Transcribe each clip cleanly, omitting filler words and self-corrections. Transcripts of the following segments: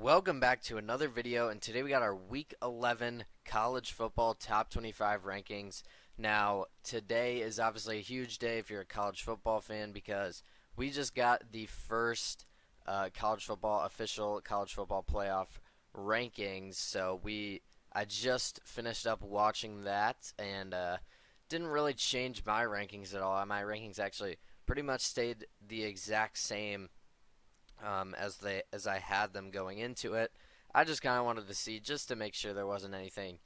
Welcome back to another video, and today we got our Week 11 college football top 25 rankings. Now, today is obviously a huge day if you're a college football fan because we just got the first official college football playoff rankings. I just finished up watching that and didn't really change my rankings at all. My rankings actually pretty much stayed the exact same as I had them going into it. I just kind of wanted to see just to make sure there wasn't anything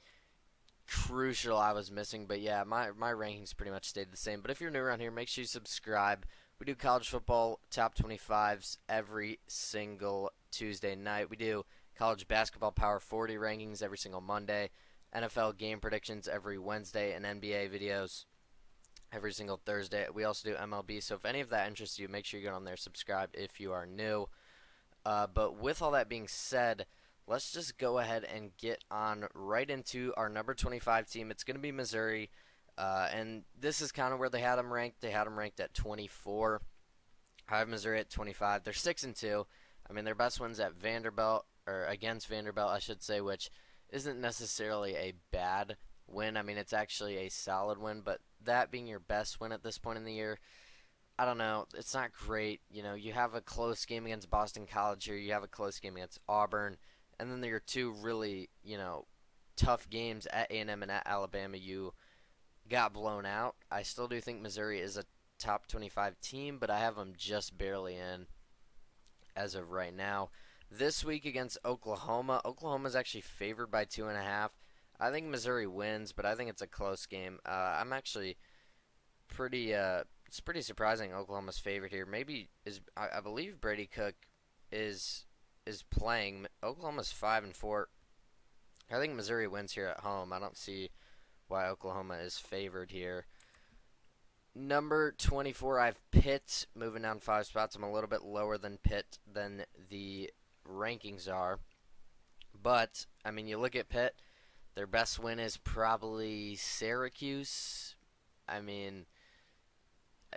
crucial I was missing. But yeah, my rankings pretty much stayed the same. But if you're new around here, make sure you subscribe. We do college football top 25s every single Tuesday night. We do college basketball power 40 rankings every single Monday. NFL game predictions every Wednesday, and NBA videos every single Thursday. We also do MLB, so if any of that interests you, make sure you get on there, subscribe if you are new. But with all that being said, let's just go ahead and get on right into our number 25 team. It's going to be Missouri, and this is kind of where they had them ranked. They had them ranked at 24. I have Missouri at 25. They're 6-2. I mean, their best wins at Vanderbilt, or against Vanderbilt, I should say, which isn't necessarily a bad win. I mean, it's actually a solid win, but that being your best win at this point in the year, I don't know. It's not great. You know, you have a close game against Boston College here. You have a close game against Auburn, and then there are two really, tough games at A&M and at Alabama. You got blown out. I still do think Missouri is a top 25 team, but I have them just barely in as of right now. This week against Oklahoma, Oklahoma is actually favored by 2.5. I think Missouri wins, but I think it's a close game. I'm actually pretty it's pretty surprising Oklahoma's favorite here. Maybe is I believe Brady Cook is playing. Oklahoma's 5-4. I think Missouri wins here at home. I don't see why Oklahoma is favored here. Number 24, I have Pitt moving down 5 spots. I'm a little bit lower than Pitt than the rankings are. But, I mean, you look at Pitt, their best win is probably Syracuse. I mean,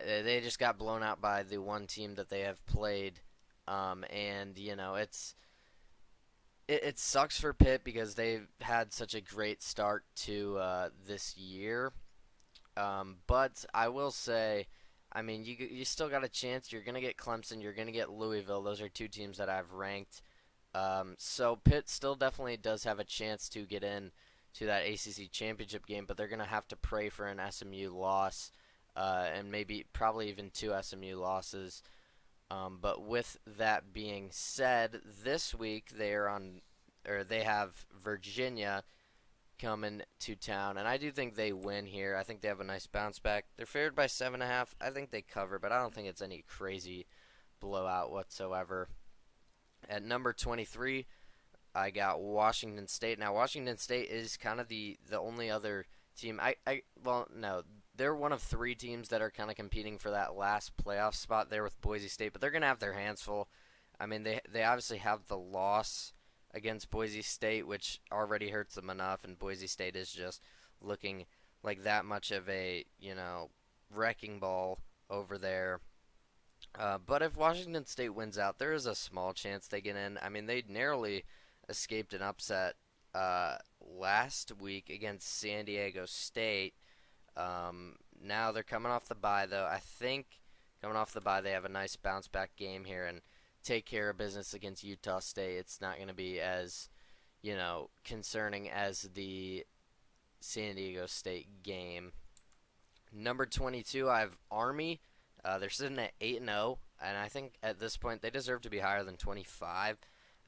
they just got blown out by the one team that they have played, and it sucks for Pitt because they've had such a great start to this year. But I will say, I mean, you still got a chance. You're gonna get Clemson. You're gonna get Louisville. Those are two teams that I've ranked. So Pitt still definitely does have a chance to get in to that ACC championship game, but they're gonna have to pray for an SMU loss, and maybe probably even two SMU losses. But with that being said, this week they have Virginia coming to town, and I do think they win here. I think they have a nice bounce back. They're favored by 7.5. I think they cover, but I don't think it's any crazy blowout whatsoever. At number 23, I got Washington State. Now Washington State is kind of the only other team. Well, no, they're one of three teams that are kind of competing for that last playoff spot there with Boise State, but they're gonna have their hands full. I mean, they obviously have the loss against Boise State, which already hurts them enough, and Boise State is just looking like that much of a wrecking ball over there. But if Washington State wins out, there is a small chance they get in. I mean, they narrowly escaped an upset last week against San Diego State. Now they're coming off the bye, though. I think coming off the bye, they have a nice bounce back game here and take care of business against Utah State. It's not going to be as, concerning as the San Diego State game. Number 22, I have Army. They're sitting at 8-0, and I think at this point they deserve to be higher than 25.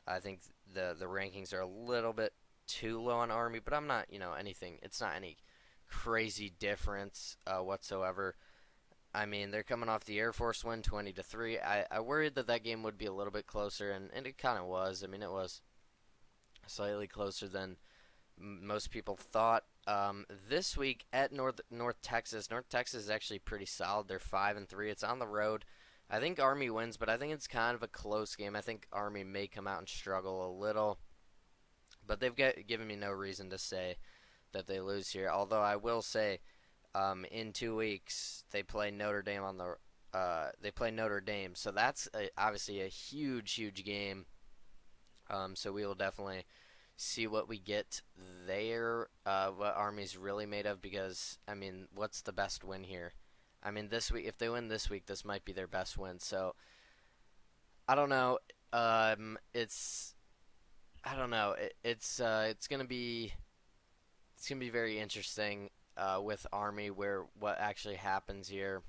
I think the rankings are a little bit too low on Army, but I'm not, anything. It's not any crazy difference whatsoever. I mean, they're coming off the Air Force win, 20-3. I worried that game would be a little bit closer, and it kind of was. I mean, it was slightly closer than most people thought. This week at North Texas. North Texas is actually pretty solid. They're 5-3. It's on the road. I think Army wins, but I think it's kind of a close game. I think Army may come out and struggle a little, but they've given me no reason to say that they lose here. Although I will say, in 2 weeks they play Notre Dame so that's obviously a huge game So we will definitely see what we get there, what Army's really made of, because, I mean, what's the best win here? I mean, this week, if they win this week, this might be their best win. So I don't know. It's I don't know. It's gonna be very interesting with Army where what actually happens here.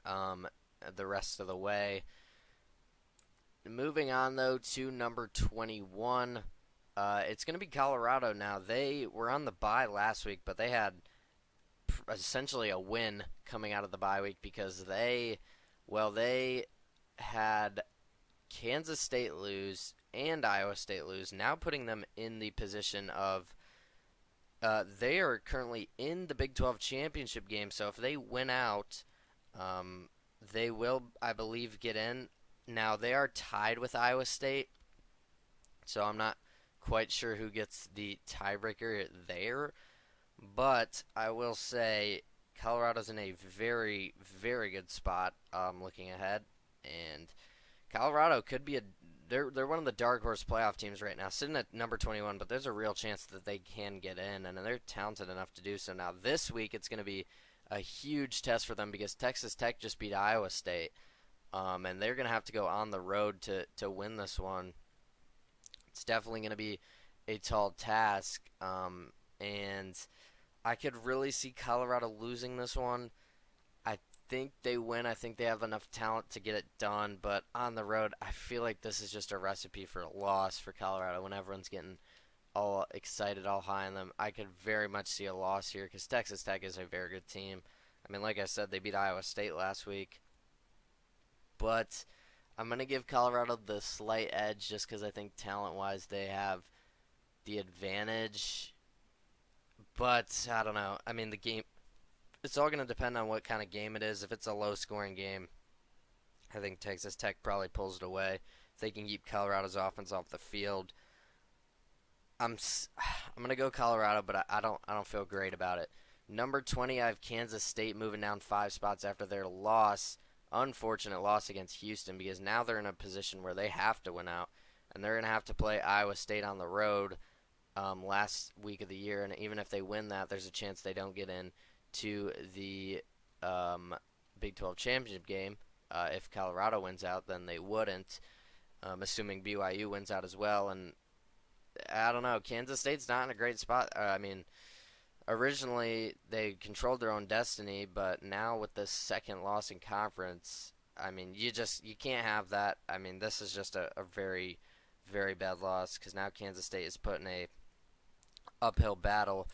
Um, the rest of the way. Moving on though to number 21. It's going to be Colorado now. They were on the bye last week, but they had essentially a win coming out of the bye week because they had Kansas State lose and Iowa State lose, now putting them in the position of they are currently in the Big 12 championship game. So if they win out, um, they will, I believe, get in. Now they are tied with Iowa State, so I'm not quite sure who gets the tiebreaker there. But I will say Colorado's in a very, very good spot looking ahead, and Colorado could be a they're one of the dark horse playoff teams right now, sitting at number 21. But there's a real chance that they can get in, and they're talented enough to do so. Now this week it's going to be a huge test for them because Texas Tech just beat Iowa State, and they're going to have to go on the road to win this one. It's definitely going to be a tall task, and I could really see Colorado losing this one. I think they win. I think they have enough talent to get it done, but on the road, I feel like this is just a recipe for a loss for Colorado when everyone's getting all excited, all high on them. I could very much see a loss here because Texas Tech is a very good team. I mean, like I said, they beat Iowa State last week, but I'm going to give Colorado the slight edge just because I think talent-wise they have the advantage. But I don't know. I mean, the game it's all going to depend on what kind of game it is. If it's a low scoring game, I think Texas Tech probably pulls it away. If they can keep Colorado's offense off the field, I'm I'm going to go Colorado, but I don't feel great about it. Number 20, I have Kansas State moving down 5 spots after their loss. Unfortunate loss against Houston because now they're in a position where they have to win out, and they're going to have to play Iowa State on the road last week of the year, and even if they win that, there's a chance they don't get in to the um, Big 12 championship game. If Colorado wins out, then they wouldn't, assuming BYU wins out as well. And I don't know, Kansas State's not in a great spot. I mean, originally they controlled their own destiny, but now with this second loss in conference, I mean, you can't have that. I mean, this is just a very very bad loss because now Kansas State is put in a uphill battle.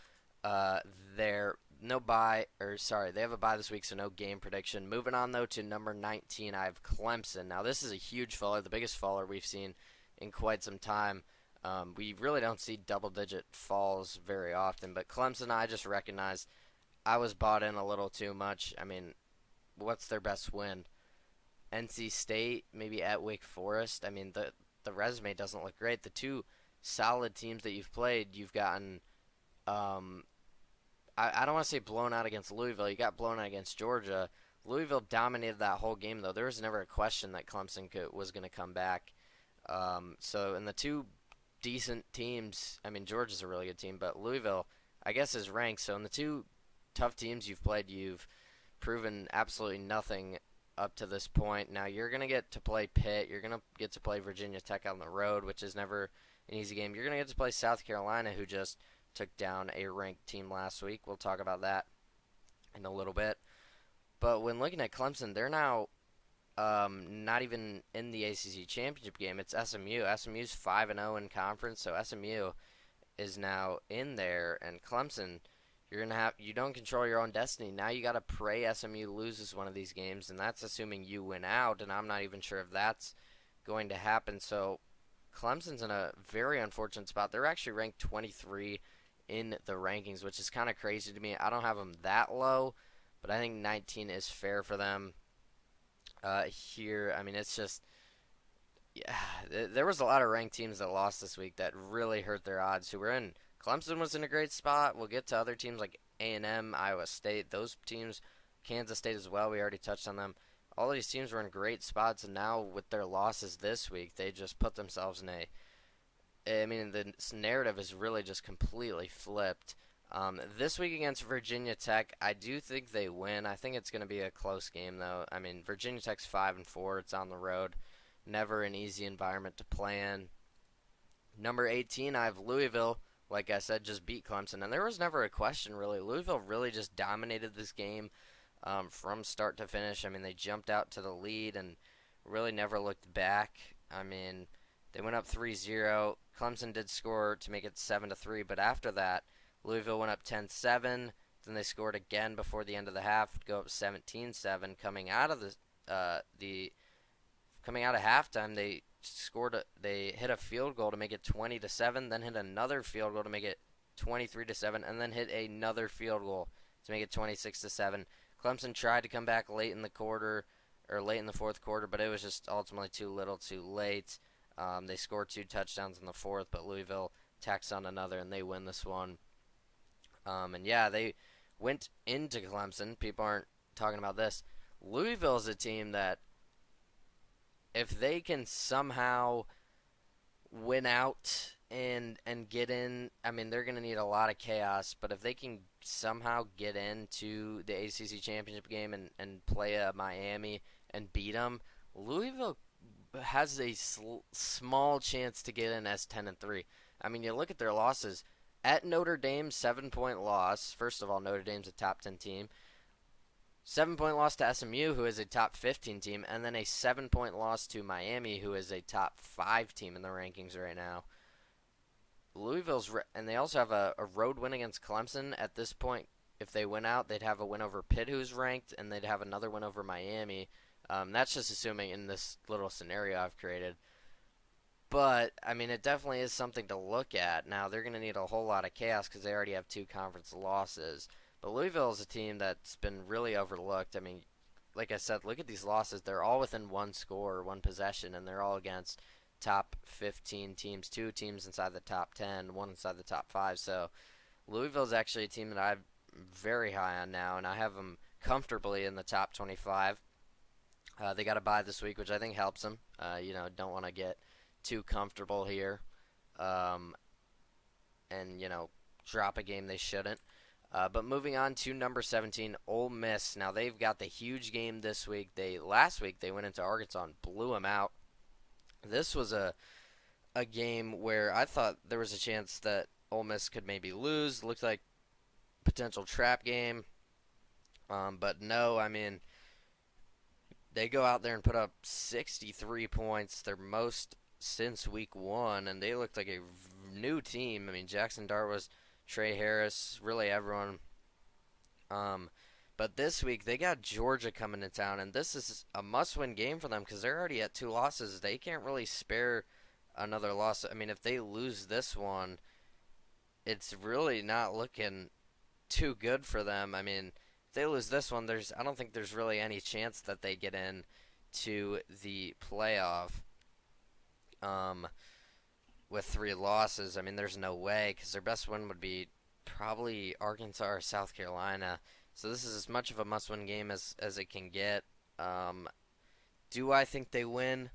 They're no bye, or sorry, they have a bye this week, so no game prediction. Moving on though to number 19, I have Clemson. Now this is a huge faller, the biggest faller we've seen in quite some time. We really don't see double-digit falls very often, but Clemson, I just recognized I was bought in a little too much. I mean, what's their best win? NC State, maybe at Wake Forest. I mean, the resume doesn't look great. The two solid teams that you've played, you've gotten um, I don't want to say blown out against Louisville. You got blown out against Georgia. Louisville dominated that whole game, though. There was never a question that was going to come back. So, in the two decent teams, I mean, Georgia's a really good team, but Louisville, I guess, is ranked. So, in the two tough teams you've played, you've proven absolutely nothing up to this point. Now, you're going to get to play Pitt. You're going to get to play Virginia Tech on the road, which is never an easy game. You're going to get to play South Carolina, who just took down a ranked team last week. We'll talk about that in a little bit. But when looking at Clemson, they're now not even in the ACC championship game. It's SMU. SMU's 5-0 in conference, so SMU is now in there. And Clemson, you don't control your own destiny. Now you got to pray SMU loses one of these games, and that's assuming you win out. And I'm not even sure if that's going to happen. So Clemson's in a very unfortunate spot. They're actually ranked 23 in the rankings, which is kind of crazy to me. I don't have them that low, but I think 19 is fair for them here. I mean, it's just, yeah, there was a lot of ranked teams that lost this week that really hurt their odds. Who were in Clemson was in a great spot. We'll get to other teams like A&M, Iowa State, those teams, Kansas State as well. We already touched on them. All these teams were in great spots, and now with their losses this week, they just put themselves in a I mean, the narrative is really just completely flipped. This week against Virginia Tech, I do think they win. I think it's going to be a close game, though. I mean, Virginia Tech's 5-4. It's on the road. Never an easy environment to play in. Number 18, I have Louisville. Like I said, just beat Clemson, and there was never a question really. Louisville really just dominated this game from start to finish. I mean, they jumped out to the lead and really never looked back. I mean, they went up 3-0. Clemson did score to make it 7-3, but after that, Louisville went up 10-7. Then they scored again before the end of the half, go up 17-7. Coming out of halftime, they hit a field goal to make it 20-7, then hit another field goal to make it 23-7, and then hit another field goal to make it 26-7. Clemson tried to come back late in the fourth quarter, but it was just ultimately too little, too late. They scored 2 touchdowns in the fourth, but Louisville tacks on another, and they win this one. And yeah, they went into Clemson. People aren't talking about this. Louisville is a team that, if they can somehow win out and get in, I mean, they're going to need a lot of chaos, but if they can somehow get into the ACC championship game and play Miami and beat them, Louisville has a small chance to get in as 10-3. I mean, you look at their losses. At Notre Dame, 7-point loss. First of all, Notre Dame's a top 10 team. 7-point loss to SMU, who is a top 15 team, and then a 7-point loss to Miami, who is a top 5 team in the rankings right now. And they also have a road win against Clemson. At this point, if they win out, they'd have a win over Pitt, who's ranked, and they'd have another win over Miami. That's just assuming in this little scenario I've created. But, I mean, it definitely is something to look at. Now, they're going to need a whole lot of chaos because they already have 2 conference losses. But Louisville is a team that's been really overlooked. I mean, like I said, look at these losses. They're all within 1 score or 1 possession, and they're all against top 15 teams, 2 teams inside the top 10, 1 inside the top 5. So Louisville is actually a team that I'm very high on now, and I have them comfortably in the top 25. They got a bye this week, which I think helps them. Don't want to get too comfortable here and, drop a game they shouldn't. But moving on to number 17, Ole Miss. Now, they've got the huge game this week. Last week, they went into Arkansas and blew them out. This was a game where I thought there was a chance that Ole Miss could maybe lose. Looked like potential trap game. But no, I mean, they go out there and put up 63 points, their most since week 1, and they looked like a new team. I mean, Jackson Dart was Trey Harris, really everyone. But this week, they got Georgia coming to town, and this is a must-win game for them because they're already at 2 losses. They can't really spare another loss. I mean, if they lose this one, it's really not looking too good for them. I mean, if they lose this one, I don't think there's really any chance that they get in to the playoff with 3 losses. I mean, there's no way because their best win would be probably Arkansas or South Carolina. So this is as much of a must-win game as it can get. Do I think they win?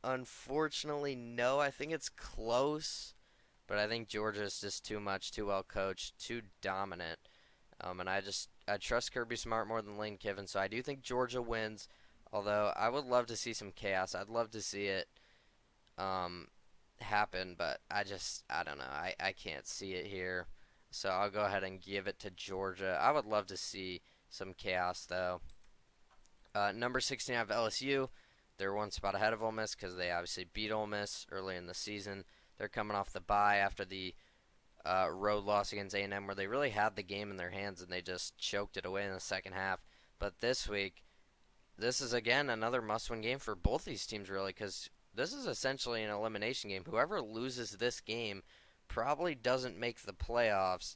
Unfortunately, no. I think it's close, but I think Georgia is just too much, too well coached, too dominant. And I trust Kirby Smart more than Lane Kiffin, so I do think Georgia wins. Although I would love to see some chaos. I'd love to see it happen, but I don't know. I can't see it here. So I'll go ahead and give it to Georgia. I would love to see some chaos, though. Number 16, I have LSU. They're 1 spot ahead of Ole Miss because they obviously beat Ole Miss early in the season. They're coming off the bye after the road loss against A&M, where they really had the game in their hands and they just choked it away in the second half. But this week, this is again another must-win game for both these teams, really, because this is essentially an elimination game. Whoever loses this game probably doesn't make the playoffs.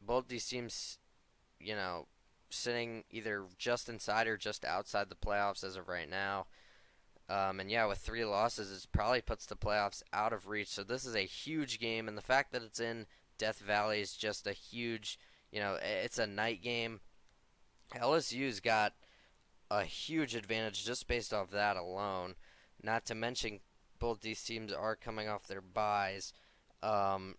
Both these teams, sitting either just inside or just outside the playoffs as of right now. And yeah, with 3 losses, it probably puts the playoffs out of reach. So this is a huge game, and the fact that it's in Death Valley is just a huge, it's a night game. LSU's got a huge advantage just based off that alone. Not to mention both these teams are coming off their byes. Um,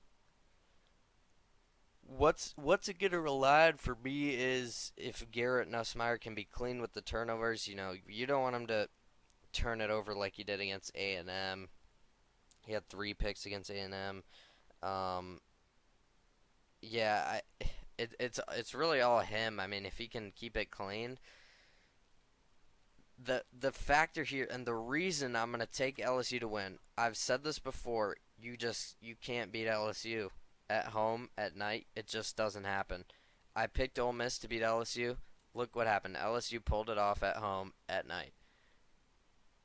what's it gonna rely on for me is if Garrett Nussmeier can be clean with the turnovers. You don't want him to turn it over like he did against A&M. He had 3 picks against A&M. Um, yeah, it's really all him. I mean, if he can keep it clean, the factor here and the reason I'm gonna take LSU to win. I've said this before. You can't beat LSU at home at night. It just doesn't happen. I picked Ole Miss to beat LSU. Look what happened. LSU pulled it off at home at night.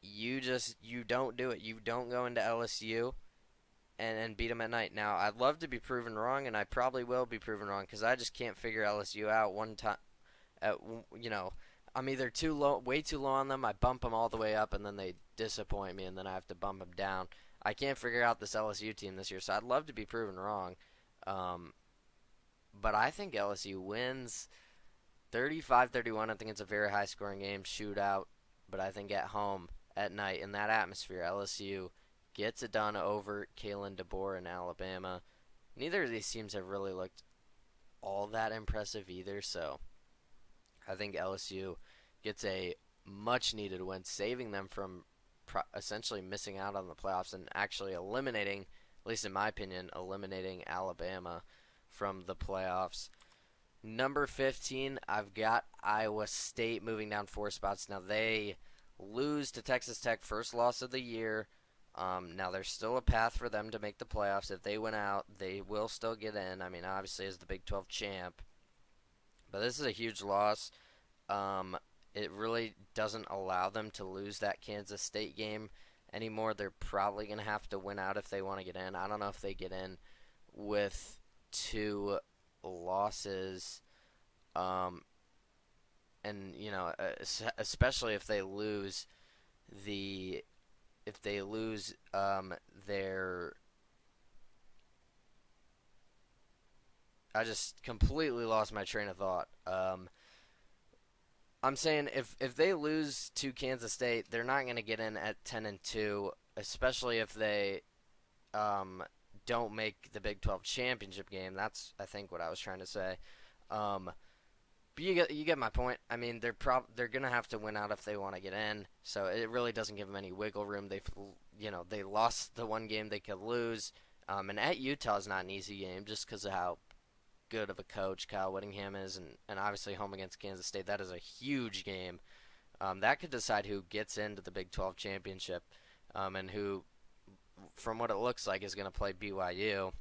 You don't do it. You don't go into LSU and beat them at night. Now I'd love to be proven wrong, and I probably will be proven wrong because I just can't figure LSU out one time. At, you know, I'm either too low, way too low on them. I bump them all the way up, and then they disappoint me, and then I have to bump them down. I can't figure out this LSU team this year, so I'd love to be proven wrong. Um, but I think LSU wins 35-31. I think it's a very high scoring game, shootout. But I think at home, at night, in that atmosphere, LSU gets it done over Kalen DeBoer in Alabama. Neither of these teams have really looked all that impressive either, so I think LSU gets a much needed win, saving them from essentially missing out on the playoffs and actually eliminating, at least in my opinion, eliminating Alabama from the playoffs. Number 15, I've got Iowa State moving down 4 spots. Now they lose to Texas Tech, first loss of the year. Now there's still a path for them to make the playoffs. If they win out, they will still get in. I mean, obviously as the Big 12 champ, but this is a huge loss. Um, it really doesn't allow them to lose that Kansas State game anymore. They're probably going to have to win out if they want to get in. I don't know if they get in with 2 losses. Um, and especially if they lose the if they lose their I just completely lost my train of thought. I'm saying if they lose to Kansas State, they're not going to get in at 10-2, especially if they um, don't make the Big 12 championship game. That's I think what I was trying to say. Um, but you get my point. I mean, they're gonna have to win out if they want to get in. So it really doesn't give them any wiggle room. They lost the one game they could lose. And at Utah is not an easy game just because of how good of a coach Kyle Whittingham is, and obviously home against Kansas State. That is a huge game. That could decide who gets into the Big 12 championship, and who, from what it looks like, is going to play BYU.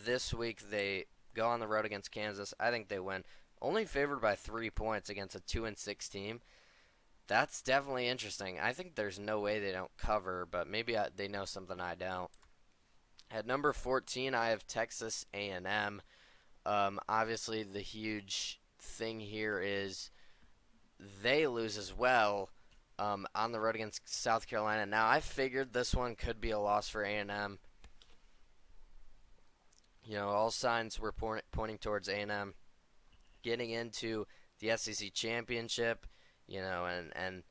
This week they go on the road against Kansas. I think they win. Only favored by 3 points against a 2-6 team. That's definitely interesting. I think there's no way they don't cover, but maybe they know something I don't. At number 14, I have Texas A&M. Obviously, the huge thing here is they lose as well on the road against South Carolina. Now, I figured this one could be a loss for A&M. All signs were pointing towards A&M getting into the SEC championship. And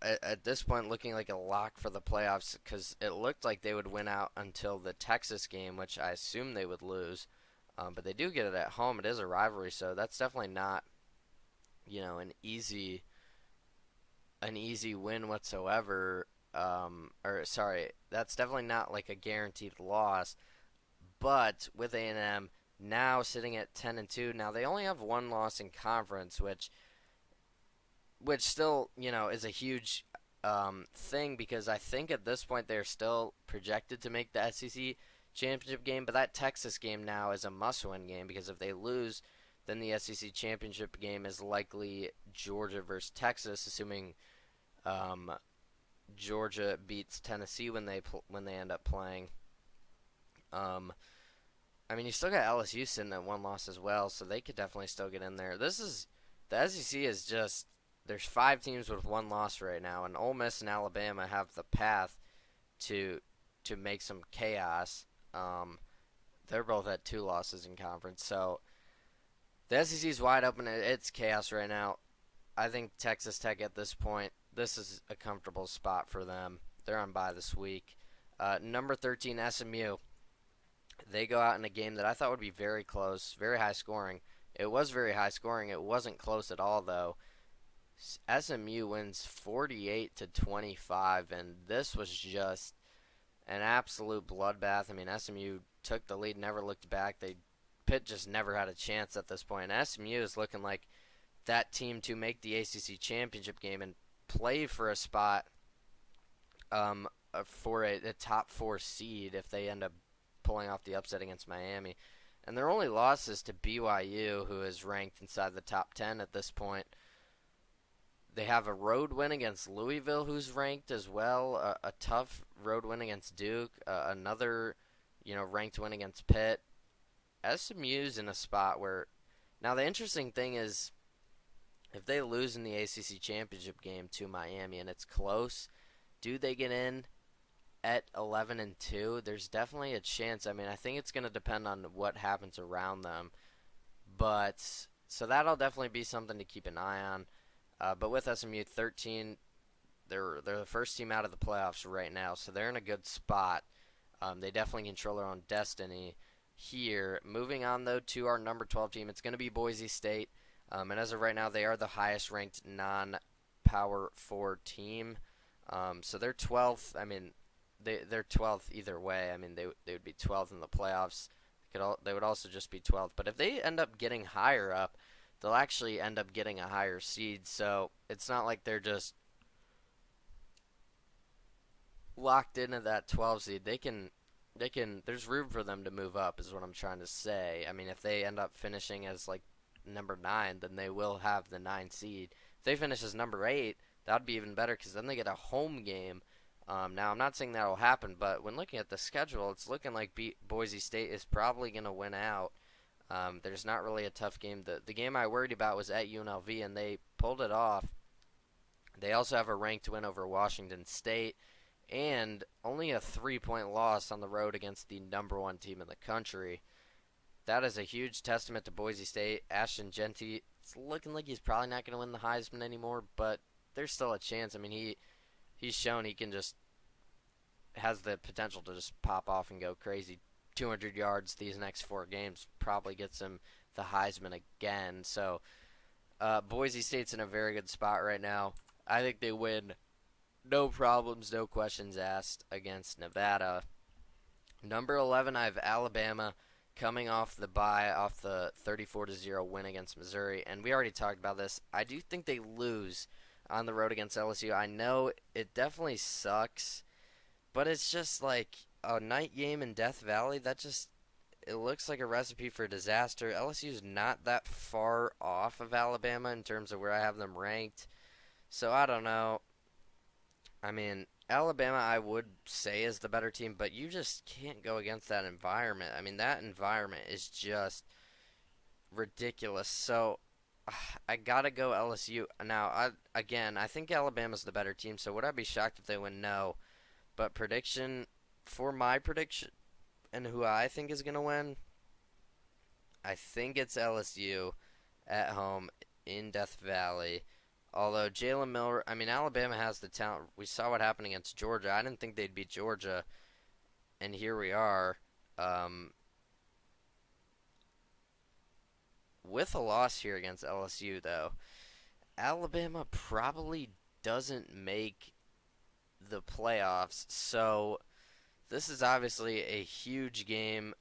at this point looking like a lock for the playoffs because it looked like they would win out until the Texas game, which I assume they would lose. But they do get it at home. It is a rivalry, so that's definitely not, an easy win whatsoever. Or sorry, that's definitely not like a guaranteed loss. But with A&M now sitting at 10-2, now they only have one loss in conference, which still, is a huge thing because I think at this point they're still projected to make the SEC championship game. But that Texas game now is a must-win game because if they lose, then the SEC championship game is likely Georgia versus Texas, assuming Georgia beats Tennessee when they end up playing. I mean, you still got LSU sitting at one loss as well, so they could definitely still get in there. The SEC is just there's 5 teams with one loss right now, and Ole Miss and Alabama have the path to make some chaos. They're both at 2 losses in conference, so the SEC is wide open. It's chaos right now. I think Texas Tech at this point, this is a comfortable spot for them. They're on bye this week. Number 13, SMU. They go out in a game that I thought would be very close, very high scoring. It was very high scoring. It wasn't close at all, though. SMU wins 48 to 25, and this was just an absolute bloodbath. I mean, SMU took the lead, never looked back. Pitt just never had a chance at this point. And SMU is looking like that team to make the ACC championship game and play for a spot for a top 4 seed if they end up pulling off the upset against Miami. And their only loss is to BYU, who is ranked inside the top 10 at this point. They have a road win against Louisville, who's ranked as well. A tough road win against Duke. Another, ranked win against Pitt. SMU's in a spot where, now the interesting thing is, if they lose in the ACC championship game to Miami and it's close, do they get in at 11-2? There's definitely a chance. I mean, I think it's going to depend on what happens around them. But so that'll definitely be something to keep an eye on. But with SMU 13, they're the first team out of the playoffs right now, so they're in a good spot. They definitely control their own destiny here. Moving on, though, to our number 12 team, it's going to be Boise State. And as of right now, they are the highest ranked non-Power 4 team. So they're 12th. I mean, they're 12th either way. I mean, they would be 12th in the playoffs. They would also just be 12th. But if they end up getting higher up, they'll actually end up getting a higher seed. So it's not like they're just locked into that 12 seed. They can. There's room for them to move up, is what I'm trying to say. I mean, if they end up finishing as like number 9, then they will have the 9 seed. If they finish as number 8, that would be even better because then they get a home game. Now, I'm not saying that will happen, but when looking at the schedule, it's looking like Boise State is probably going to win out. There's not really a tough game. The game I worried about was at UNLV, and they pulled it off. They also have a ranked win over Washington State, and only a 3-point loss on the road against the number 1 team in the country. That is a huge testament to Boise State. Ashton Jeanty, it's looking like he's probably not going to win the Heisman anymore, but there's still a chance. I mean, he's shown he can has the potential to just pop off and go crazy. 200 yards these next 4 games probably gets him the Heisman again. So Boise State's in a very good spot right now. I think they win, no problems, no questions asked, against Nevada. Number 11, I have Alabama coming off the bye, off the 34-0 win against Missouri. And we already talked about this. I do think they lose on the road against LSU. I know it definitely sucks, but it's just like a night game in Death Valley. It looks like a recipe for disaster. LSU's not that far off of Alabama in terms of where I have them ranked. So I don't know. I mean, Alabama, I would say, is the better team, but you just can't go against that environment. I mean, that environment is just ridiculous. So I gotta go LSU. Now, I think Alabama's the better team, so would I be shocked if they win? No. But for my prediction and who I think is going to win, I think it's LSU at home in Death Valley. Although Jalen Miller, I mean, Alabama has the talent. We saw what happened against Georgia. I didn't think they'd beat Georgia, and here we are. With a loss here against LSU, though, Alabama probably doesn't make the playoffs. So this is obviously a huge game.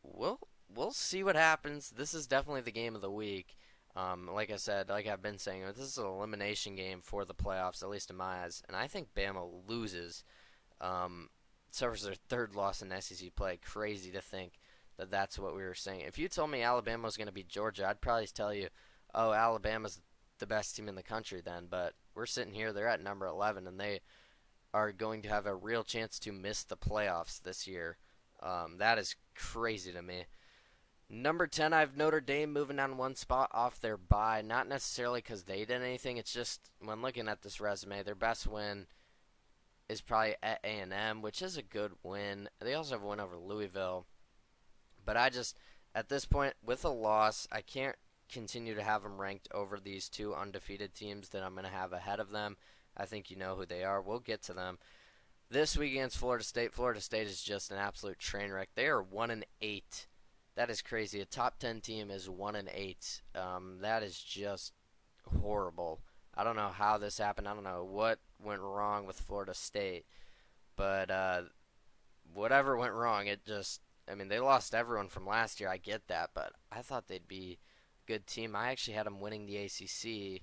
We'll see what happens. This is definitely the game of the week. Like I said, like I've been saying, this is an elimination game for the playoffs, at least in my eyes. And I think Bama loses. Suffers their 3rd loss in SEC play. Crazy to think that that's what we were saying. If you told me Alabama was going to beat Georgia, I'd probably tell you, oh, Alabama's the best team in the country then. But we're sitting here, they're at number 11, and they are going to have a real chance to miss the playoffs this year. That is crazy to me. Number 10, I have Notre Dame moving down 1 spot off their bye. Not necessarily because they did anything. It's just when looking at this resume, their best win is probably at A&M, which is a good win. They also have a win over Louisville. But at this point, with a loss, I can't continue to have them ranked over these 2 undefeated teams that I'm going to have ahead of them. I think you know who they are. We'll get to them. This week against Florida State, Florida State is just an absolute train wreck. They are 1-8. That is crazy. A top 10 team is 1-8. That is just horrible. I don't know how this happened. I don't know what went wrong with Florida State, but whatever went wrong, it just. I mean, they lost everyone from last year. I get that, but I thought they'd be a good team. I actually had them winning the ACC.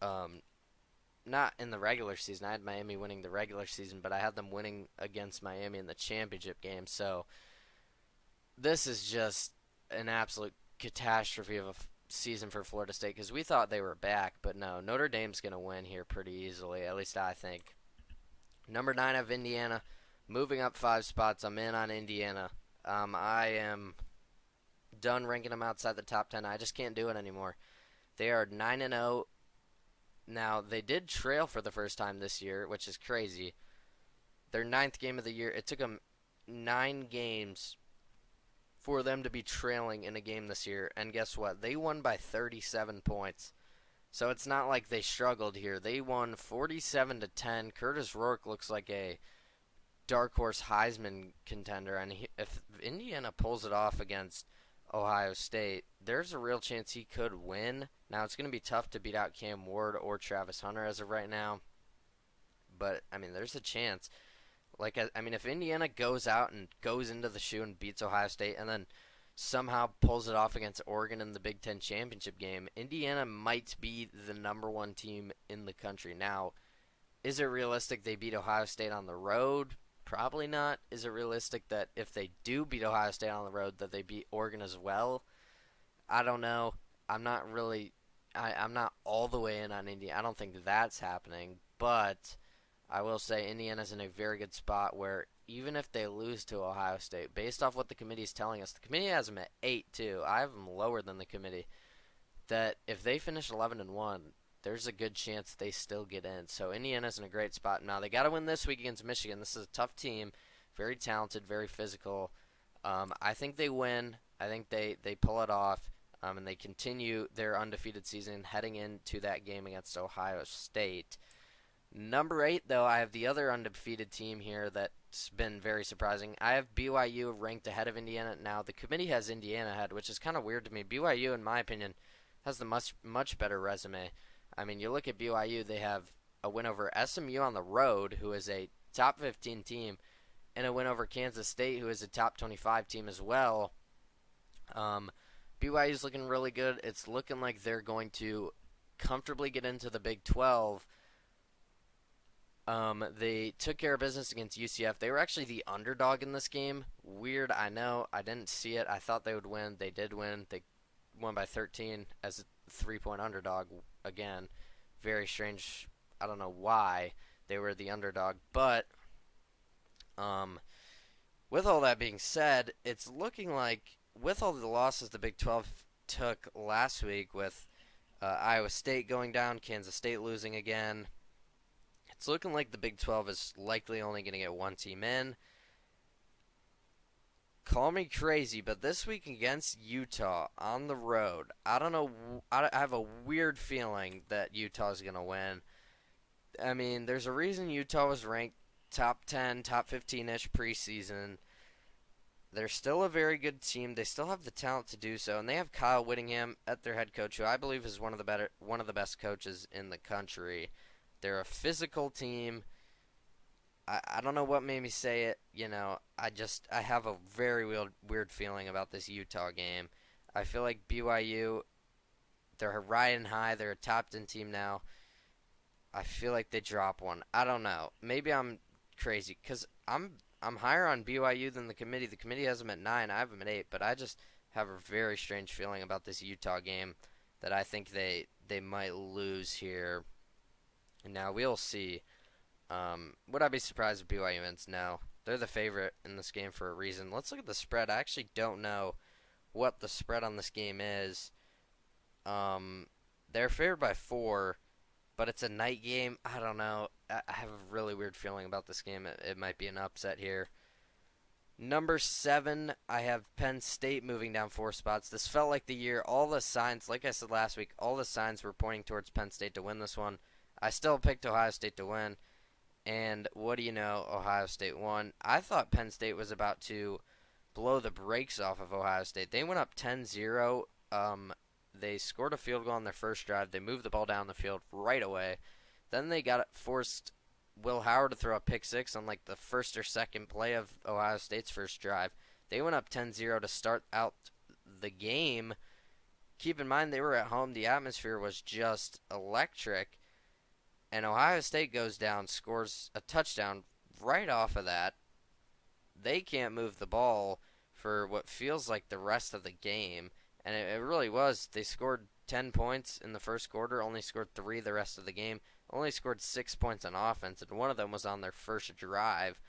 Um, Not in the regular season. I had Miami winning the regular season, but I had them winning against Miami in the championship game. So this is just an absolute catastrophe of a season for Florida State because we thought they were back, but no, Notre Dame's going to win here pretty easily, at least I think. Number 9 of Indiana, moving up 5 spots. I'm in on Indiana. I am done ranking them outside the top 10. I just can't do it anymore. They are 9-0. Now, they did trail for the first time this year, which is crazy. Their 9th game of the year, it took them 9 games for them to be trailing in a game this year. And guess what? They won by 37 points. So it's not like they struggled here. They won 47-10. Curtis Rourke looks like a dark horse Heisman contender. And if Indiana pulls it off against Ohio State, there's a real chance he could win. Now, it's going to be tough to beat out Cam Ward or Travis Hunter as of right now. But, I mean, there's a chance. If Indiana goes out and goes into the shoe and beats Ohio State and then somehow pulls it off against Oregon in the Big Ten championship game, Indiana might be the number 1 team in the country. Now, is it realistic they beat Ohio State on the road? Probably not. Is it realistic that if they do beat Ohio State on the road that they beat Oregon as well? I don't know. I'm not really I'm not all the way in on Indiana. I don't think that's happening, but I will say Indiana's in a very good spot where even if they lose to Ohio State, based off what the committee is telling us, the committee has them at 8 too. I have them lower than the committee. That if they finish 11-1, there's a good chance they still get in. So Indiana's in a great spot. Now they got to win this week against Michigan. This is a tough team, very talented, very physical. I think they win. I think they pull it off, and they continue their undefeated season heading into that game against Ohio State. Number 8, though, I have the other undefeated team here that's been very surprising. I have BYU ranked ahead of Indiana. Now, the committee has Indiana ahead, which is kind of weird to me. BYU, in my opinion, has the much better resume. I mean, you look at BYU, they have a win over SMU on the road, who is a top 15 team, and a win over Kansas State, who is a top 25 team as well. BYU is looking really good. It's looking like they're going to comfortably get into the Big 12. They took care of business against UCF. They were actually the underdog in this game. Weird, I know. I didn't see it. I thought they would win. They did win. They won by 13 as a 3-point underdog again. Very strange. I don't know why they were the underdog. But with all that being said, it's looking like with all the losses the Big 12 took last week with Iowa State going down, Kansas State losing again, it's looking like the Big 12 is likely only going to get 1 team in. Call me crazy, but this week against Utah on the road, I don't know. I have a weird feeling that Utah is going to win. I mean, there's a reason Utah was ranked top 10, top 15-ish preseason. They're still a very good team. They still have the talent to do so, and they have Kyle Whittingham at their head coach, who I believe is one of the best coaches in the country. They're a physical team. I don't know what made me say it. I have a very weird feeling about this Utah game. I feel like BYU, they're riding high. They're a top 10 team now. I feel like they drop one. I don't know. Maybe I'm crazy because I'm higher on BYU than the committee. The committee has them at 9. I have them at 8. But I just have a very strange feeling about this Utah game that I think they might lose here. Now, we'll see. Would I be surprised if BYU wins? No. They're the favorite in this game for a reason. Let's look at the spread. I actually don't know what the spread on this game is. They're favored by 4, but it's a night game. I don't know. I have a really weird feeling about this game. It might be an upset here. Number 7, I have Penn State moving down 4 spots. This felt like the year. All the signs, like I said last week, all the signs were pointing towards Penn State to win this one. I still picked Ohio State to win. And what do you know? Ohio State won. I thought Penn State was about to blow the brakes off of Ohio State. They went up 10-0. They scored a field goal on their first drive. They moved the ball down the field right away. Then they got forced Will Howard to throw a pick six on like the first or second play of Ohio State's first drive. They went up 10-0 to start out the game. Keep in mind they were at home. The atmosphere was just electric. And Ohio State goes down, scores a touchdown right off of that. They can't move the ball for what feels like the rest of the game. And it really was. They scored 10 points in the first quarter, only scored 3 the rest of the game, only scored 6 points on offense, and one of them was on their first drive.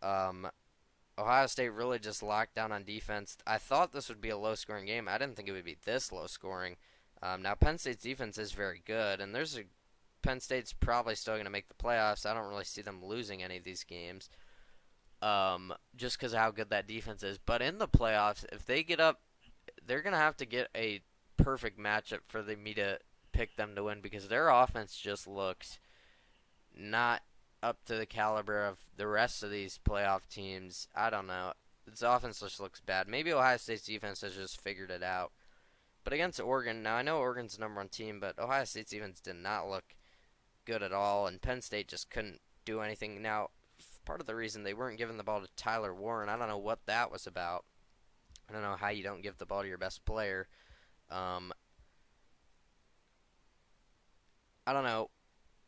Ohio State really just locked down on defense. I thought this would be a low-scoring game. I didn't think it would be this low-scoring. Now, Penn State's defense is very good, and Penn State's probably still going to make the playoffs. I don't really see them losing any of these games, just because of how good that defense is. But in the playoffs, if they get up, they're going to have to get a perfect matchup for me to pick them to win, because their offense just looks not up to the caliber of the rest of these playoff teams. I don't know. This offense just looks bad. Maybe Ohio State's defense has just figured it out. But against Oregon, now I know Oregon's the number one team, but Ohio State's defense did not look good at all, and Penn State just couldn't do anything. Now, part of the reason they weren't giving the ball to Tyler Warren, I don't know what that was about. I don't know how you don't give the ball to your best player. I don't know.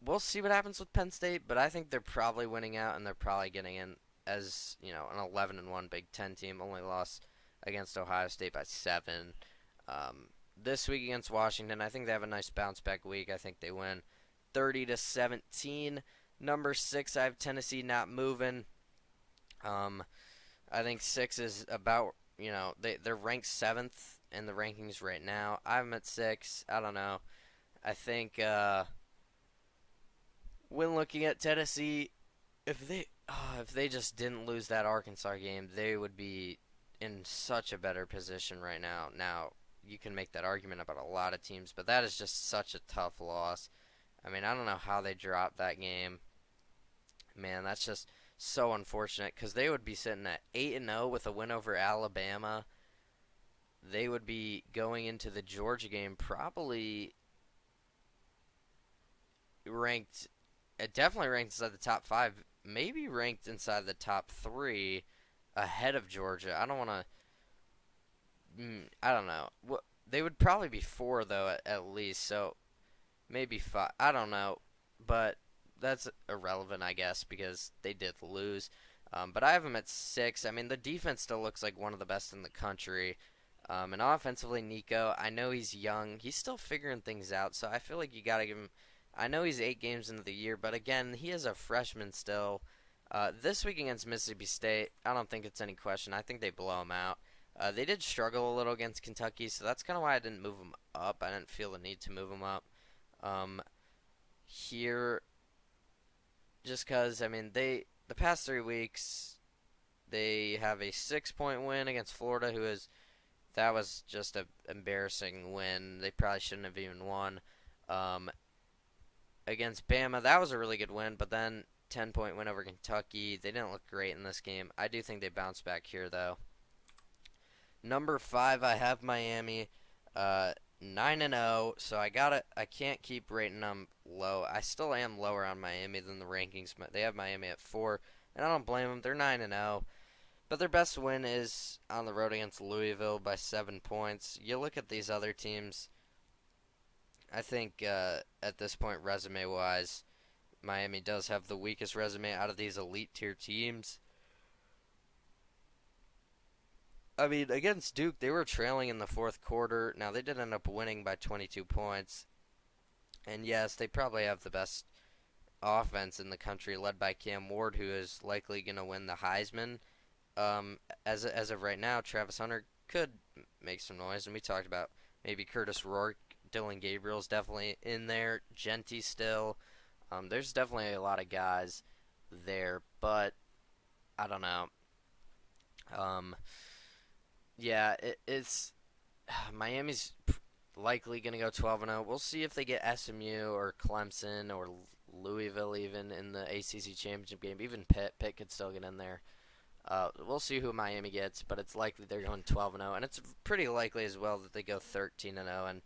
We'll see what happens with Penn State, but I think they're probably winning out, and they're probably getting in as, an 11-1 Big Ten team. Only lost against Ohio State by 7. This week against Washington, I think they have a nice bounce back week. I think they win 30-17. Number 6, I have Tennessee not moving. I think 6 is about, they're ranked 7th in the rankings right now. I'm at 6. I don't know. I think when looking at Tennessee, if they just didn't lose that Arkansas game, they would be in such a better position right now. Now, you can make that argument about a lot of teams, but that is just such a tough loss. I mean, I don't know how they dropped that game. Man, that's just so unfortunate, because they would be sitting at 8-0 with a win over Alabama. They would be going into the Georgia game probably ranked, definitely ranked inside the top 5, maybe ranked inside the top 3 ahead of Georgia. I don't want to, I don't know. They would probably be 4, though, at least, so maybe 5. I don't know, but that's irrelevant, I guess, because they did lose. But I have them at 6. I mean, the defense still looks like one of the best in the country. And offensively, Nico, I know he's young. He's still figuring things out, so I feel like you got to give him. I know he's 8 games into the year, but again, he is a freshman still. This week against Mississippi State, I don't think it's any question. I think they blow him out. They did struggle a little against Kentucky, so that's kind of why I didn't move him up. I didn't feel the need to move him up. Here, just because, I mean, the past 3 weeks, they have a 6-point win against Florida, that was just an embarrassing win. They probably shouldn't have even won. Against Bama, that was a really good win, but then 10-point win over Kentucky. They didn't look great in this game. I do think they bounce back here, though. Number 5, I have Miami, 9-0, so I can't keep rating them low. I still am lower on Miami than the rankings. They have Miami at 4, and I don't blame them. They're 9-0. But their best win is on the road against Louisville by 7 points. You look at these other teams, I think at this point, resume-wise, Miami does have the weakest resume out of these elite-tier teams. I mean, against Duke, they were trailing in the fourth quarter. Now, they did end up winning by 22 points. And yes, they probably have the best offense in the country, led by Cam Ward, who is likely going to win the Heisman. As of right now, Travis Hunter could make some noise, and we talked about maybe Curtis Rourke. Dylan Gabriel's definitely in there. Genty still. There's definitely a lot of guys there, but I don't know. Yeah, it's Miami's likely going to go 12-0. We'll see if they get SMU or Clemson or Louisville even in the ACC championship game. Even Pitt could still get in there. We'll see who Miami gets, but it's likely they're going 12-0, and it's pretty likely as well that they go 13-0 and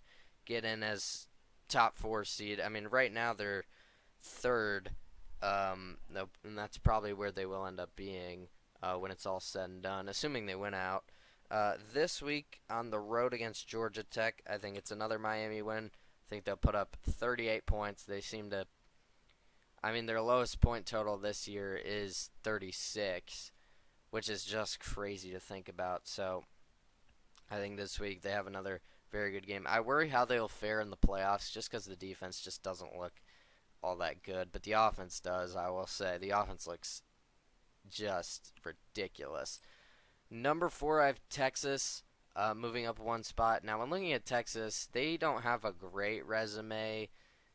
get in as top 4 seed. I mean, right now they're third, and that's probably where they will end up being when it's all said and done, assuming they win out. This week on the road against Georgia Tech, I think it's another Miami win. I think they'll put up 38 points. They seem to, I mean, their lowest point total this year is 36, which is just crazy to think about. So I think this week they have another very good game. I worry how they'll fare in the playoffs just because the defense just doesn't look all that good. But the offense does, I will say. The offense looks just ridiculous. Number 4, I have Texas moving up one spot. Now, when looking at Texas, they don't have a great resume.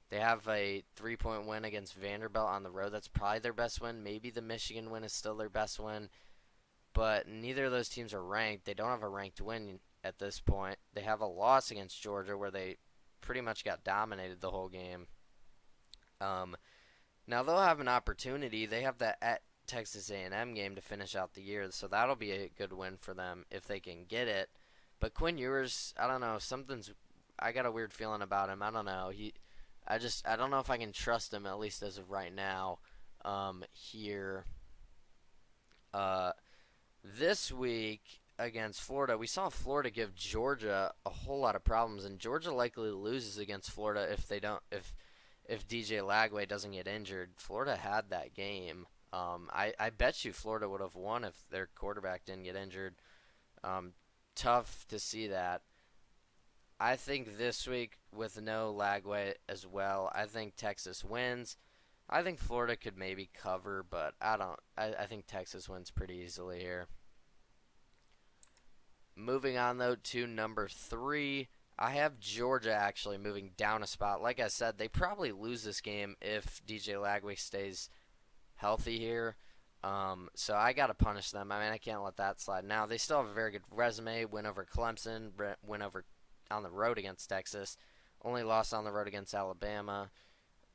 They have a 3-point win against Vanderbilt on the road. That's probably their best win. Maybe the Michigan win is still their best win. But neither of those teams are ranked. They don't have a ranked win at this point. They have a loss against Georgia where they pretty much got dominated the whole game. Now they'll have an opportunity. They have that at Texas A&M game to finish out the year, so that'll be a good win for them if they can get it. But Quinn Ewers, I don't know, I got a weird feeling about him. I don't know. I don't know if I can trust him, at least as of right now. Here. This week against Florida, we saw Florida give Georgia a whole lot of problems, and Georgia likely loses against Florida if DJ Lagway doesn't get injured. Florida had that game. I bet you Florida would have won if their quarterback didn't get injured. Tough to see that. I think this week with no Lagway as well, I think Texas wins. I think Florida could maybe cover, but I think Texas wins pretty easily here. Moving on, though, to number 3, I have Georgia actually moving down a spot. Like I said, they probably lose this game if DJ Lagway stays healthy here. So I got to punish them. I mean, I can't let that slide. Now, they still have a very good resume. Win over Clemson, win over on the road against Texas. Only lost on the road against Alabama.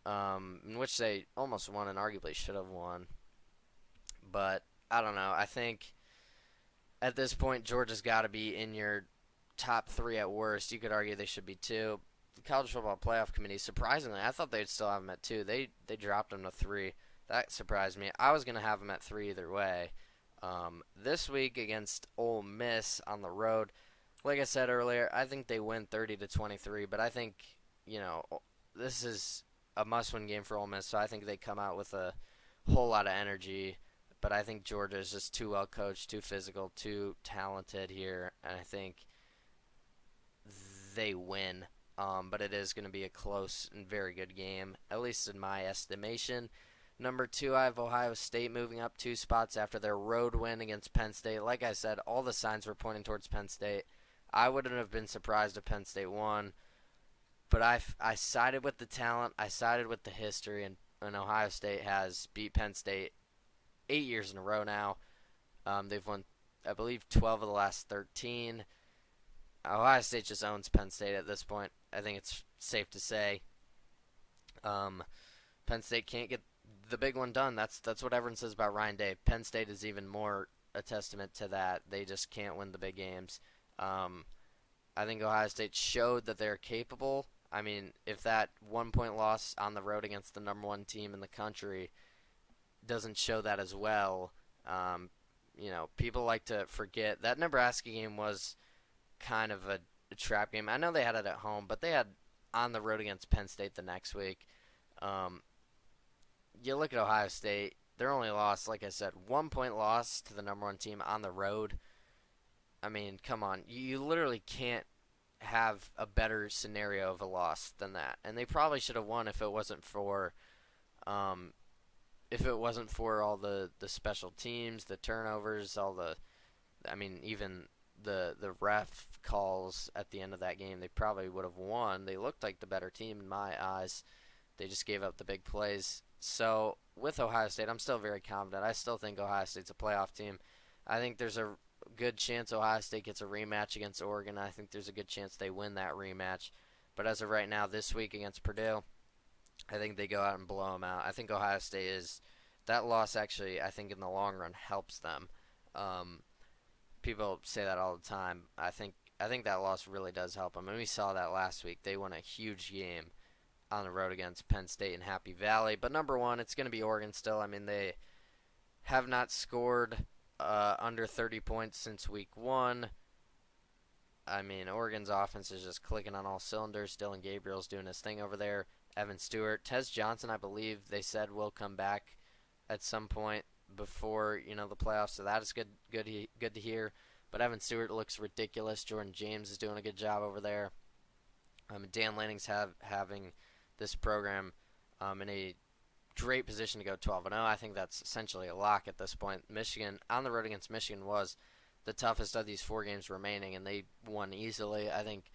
In which they almost won and arguably should have won. But I don't know. I think at this point, Georgia's got to be in your top 3 at worst. You could argue they should be 2. The College Football Playoff Committee, surprisingly, I thought they'd still have them at 2. They dropped them to 3. That surprised me. I was going to have them at 3 either way. This week against Ole Miss on the road, like I said earlier, I think they win 30-23. But I think, this is a must-win game for Ole Miss, so I think they come out with a whole lot of energy. But I think Georgia is just too well coached, too physical, too talented here, and I think they win. But it is going to be a close and very good game, at least in my estimation. Number 2, I have Ohio State moving up 2 spots after their road win against Penn State. Like I said, all the signs were pointing towards Penn State. I wouldn't have been surprised if Penn State won. But I sided with the talent. I sided with the history, and Ohio State has beat Penn State 8 years in a row now. They've won, I believe, 12 of the last 13. Ohio State just owns Penn State at this point. I think it's safe to say. Penn State can't get the big one done. That's what everyone says about Ryan Day. Penn State is even more a testament to that. They just can't win the big games. I think Ohio State showed that they're capable. I mean, if that 1-point loss on the road against the number 1 team in the country doesn't show that as well, people like to forget that Nebraska game was kind of a trap game. I know they had it at home, but they had on the road against Penn State the next week. You look at Ohio State, their only loss, like I said, 1-point loss to the number 1 team on the road. I mean, come on. You literally can't have a better scenario of a loss than that. And they probably should have won if it wasn't for all the special teams, the turnovers, even the ref calls at the end of that game. They probably would have won. They looked like the better team in my eyes. They just gave up the big plays. So with Ohio State, I'm still very confident. I still think Ohio State's a playoff team. I think there's a good chance Ohio State gets a rematch against Oregon. I think there's a good chance they win that rematch. But as of right now, this week against Purdue, I think they go out and blow them out. I think Ohio State is that loss actually. I think in the long run helps them. Um, People say that all the time. I think that loss really does help them. And we saw that last week. They won a huge game on the road against Penn State in Happy Valley. But number one, it's going to be Oregon still. I mean, they have not scored under 30 points since week one. I mean, Oregon's offense is just clicking on all cylinders. Dylan Gabriel's doing his thing over there. Evan Stewart, Tez Johnson, I believe they said will come back at some point before the playoffs. So that is good to hear. But Evan Stewart looks ridiculous. Jordan James is doing a good job over there. Dan Lanning's having this program in a great position to go 12-0. I think that's essentially a lock at this point. Michigan on the road against Michigan was the toughest of these four games remaining, and they won easily. I think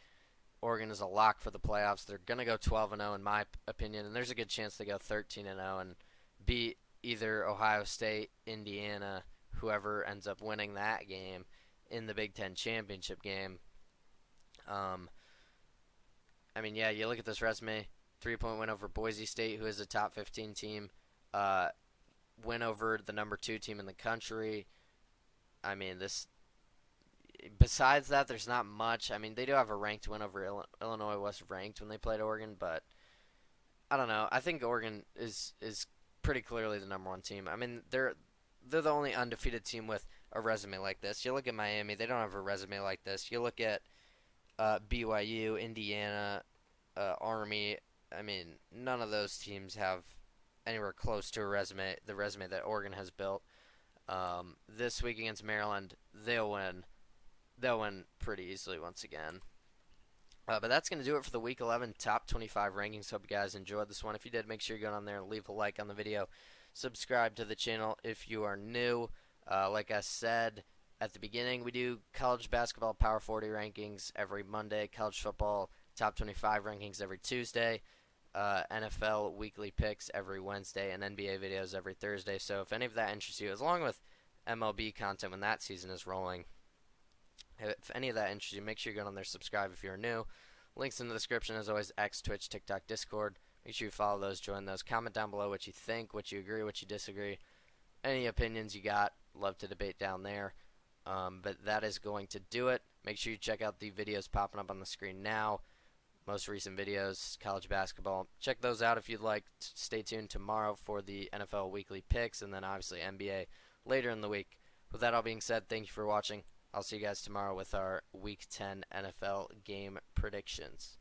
Oregon is a lock for the playoffs. They're going to go 12-0 in my opinion, and there's a good chance they go 13-0 and beat either Ohio State, Indiana, whoever ends up winning that game in the Big Ten championship game. I mean, yeah, you look at this resume, 3-point win over Boise State, who is a top 15 team, win over the number 2 team in the country. I mean, besides that, there's not much. I mean, they do have a ranked win over Illinois. Was ranked when they played Oregon, but I don't know. I think Oregon is pretty clearly the number 1 team. I mean, they're the only undefeated team with a resume like this. You look at Miami, they don't have a resume like this. You look at BYU, Indiana, Army. I mean, none of those teams have anywhere close to the resume that Oregon has built. This week against Maryland, they'll win. They'll win pretty easily once again. But that's going to do it for the Week 11 Top 25 rankings. Hope you guys enjoyed this one. If you did, make sure you go on there and leave a like on the video. Subscribe to the channel if you are new. Like I said at the beginning, we do college basketball Power 40 rankings every Monday, college football Top 25 rankings every Tuesday, NFL weekly picks every Wednesday, and NBA videos every Thursday. So if any of that interests you, along with MLB content when that season is rolling, if any of that interests you, make sure you go on there, subscribe if you're new. Links in the description, as always, X, Twitch, TikTok, Discord. Make sure you follow those, join those. Comment down below what you think, what you agree, what you disagree. Any opinions you got, love to debate down there. But that is going to do it. Make sure you check out the videos popping up on the screen now. Most recent videos, college basketball. Check those out if you'd like. Stay tuned tomorrow for the NFL weekly picks, and then obviously NBA later in the week. With that all being said, thank you for watching. I'll see you guys tomorrow with our Week 10 NFL game predictions.